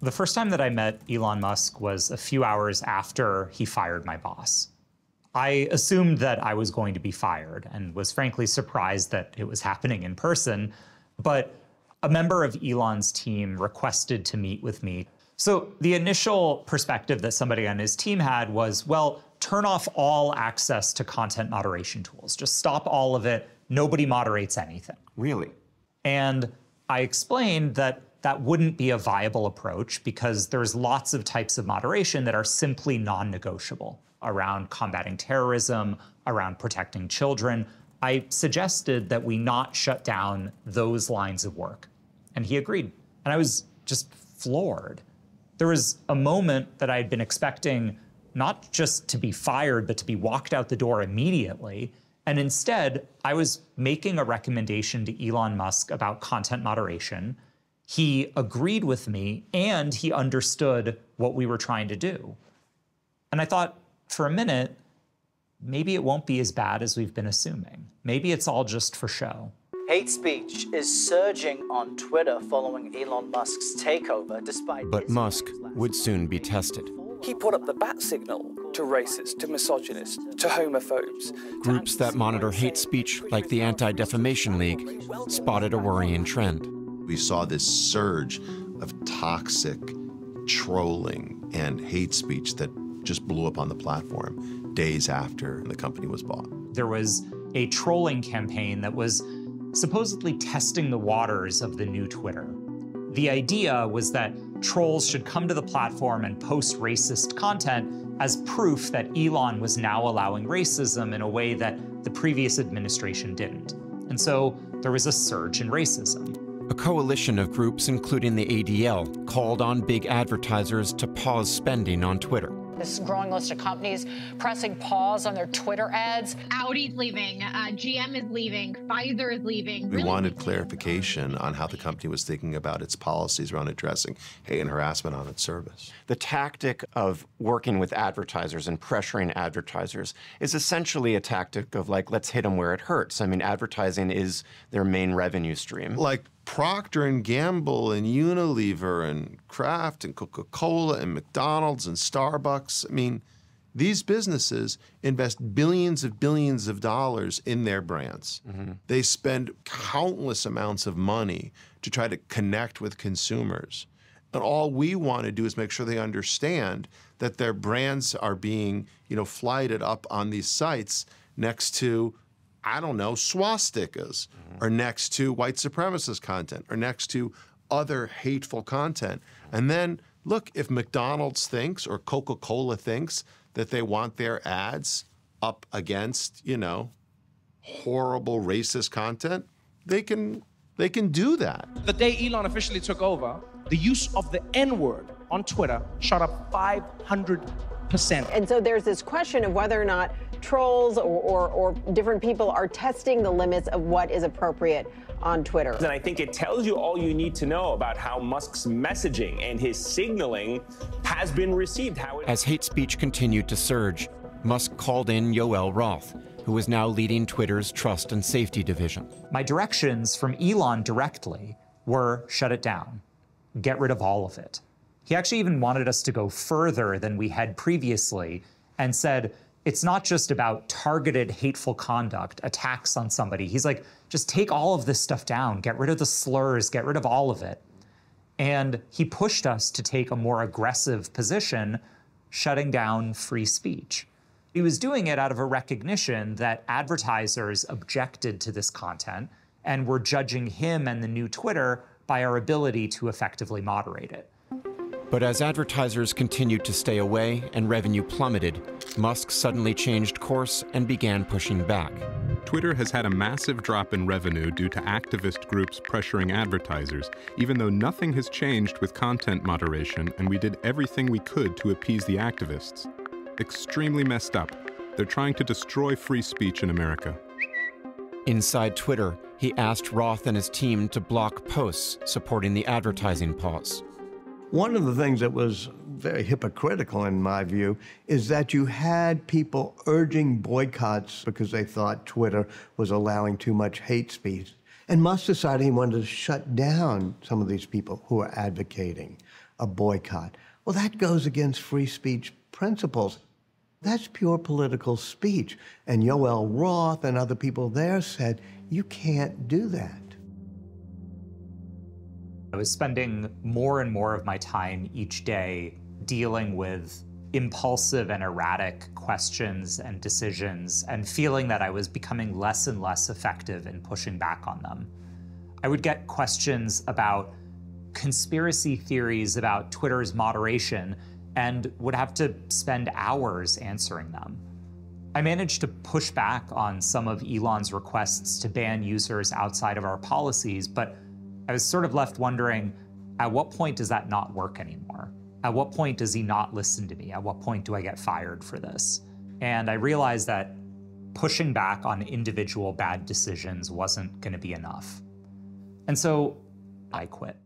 The first time that I met Elon Musk was a few hours after he fired my boss. I assumed that I was going to be fired and was frankly surprised that it was happening in person, but a member of Elon's team requested to meet with me. So the initial perspective that somebody on his team had was, well, turn off all access to content moderation tools. Just stop all of it. Nobody moderates anything. Really? And I explained that that wouldn't be a viable approach because there's lots of types of moderation that are simply non-negotiable around combating terrorism, around protecting children. I suggested that we not shut down those lines of work. And he agreed. And I was just floored. There was a moment that I had been expecting not just to be fired, but to be walked out the door immediately. And instead, I was making a recommendation to Elon Musk about content moderation. He agreed with me, and he understood what we were trying to do. And I thought, for a minute, maybe it won't be as bad as we've been assuming. Maybe it's all just for show. Hate speech is surging on Twitter following Elon Musk's takeover, despite... But Musk would soon be tested. He put up the bat signal to racists, to misogynists, to homophobes. Groups that monitor hate speech, like the Anti-Defamation League, spotted a worrying trend. We saw this surge of toxic trolling and hate speech that just blew up on the platform days after the company was bought. There was a trolling campaign that was supposedly testing the waters of the new Twitter. The idea was that trolls should come to the platform and post racist content as proof that Elon was now allowing racism in a way that the previous administration didn't. And so there was a surge in racism. A coalition of groups, including the ADL, called on big advertisers to pause spending on Twitter. This growing list of companies pressing pause on their Twitter ads. Audi's leaving, GM is leaving, Pfizer is leaving. We wanted clarification on how the company was thinking about its policies around addressing hate and harassment on its service. The tactic of working with advertisers and pressuring advertisers is essentially a tactic of, like, let's hit them where it hurts. I mean, advertising is their main revenue stream. Like Procter & Gamble and Unilever and Kraft and Coca-Cola and McDonald's and Starbucks. I mean, these businesses invest billions of dollars in their brands. They spend countless amounts of money to try to connect with consumers. And all we want to do is make sure they understand that their brands are being, flighted up on these sites next to, I don't know, swastikas, or next to white supremacist content, or next to other hateful content. And then, look, if McDonald's thinks or Coca-Cola thinks that they want their ads up against, horrible racist content, they can do that. The day Elon officially took over, the use of the N-word on Twitter shot up 500%. And so there's this question of whether or not trolls or different people are testing the limits of what is appropriate on Twitter. And I think it tells you all you need to know about how Musk's messaging and his signaling has been received. As hate speech continued to surge, Musk called in Yoel Roth, who is now leading Twitter's Trust and Safety Division. My directions from Elon directly were shut it down, get rid of all of it. He actually even wanted us to go further than we had previously and said, it's not just about targeted hateful conduct, attacks on somebody. He's like, just take all of this stuff down, get rid of the slurs, get rid of all of it. And he pushed us to take a more aggressive position, shutting down free speech. He was doing it out of a recognition that advertisers objected to this content and were judging him and the new Twitter by our ability to effectively moderate it. But as advertisers continued to stay away and revenue plummeted, Musk suddenly changed course and began pushing back. Twitter has had a massive drop in revenue due to activist groups pressuring advertisers, even though nothing has changed with content moderation, and we did everything we could to appease the activists. Extremely messed up. They're trying to destroy free speech in America. Inside Twitter, he asked Roth and his team to block posts supporting the advertising pause. One of the things that was very hypocritical, in my view, is that you had people urging boycotts because they thought Twitter was allowing too much hate speech. And Musk decided he wanted to shut down some of these people who are advocating a boycott. Well, that goes against free speech principles. That's pure political speech. And Yoel Roth and other people there said, you can't do that. I was spending more and more of my time each day dealing with impulsive and erratic questions and decisions and feeling that I was becoming less and less effective in pushing back on them. I would get questions about conspiracy theories about Twitter's moderation and would have to spend hours answering them. I managed to push back on some of Elon's requests to ban users outside of our policies, but I was sort of left wondering, at what point does that not work anymore? At what point does he not listen to me? At what point do I get fired for this? And I realized that pushing back on individual bad decisions wasn't going to be enough. And so I quit.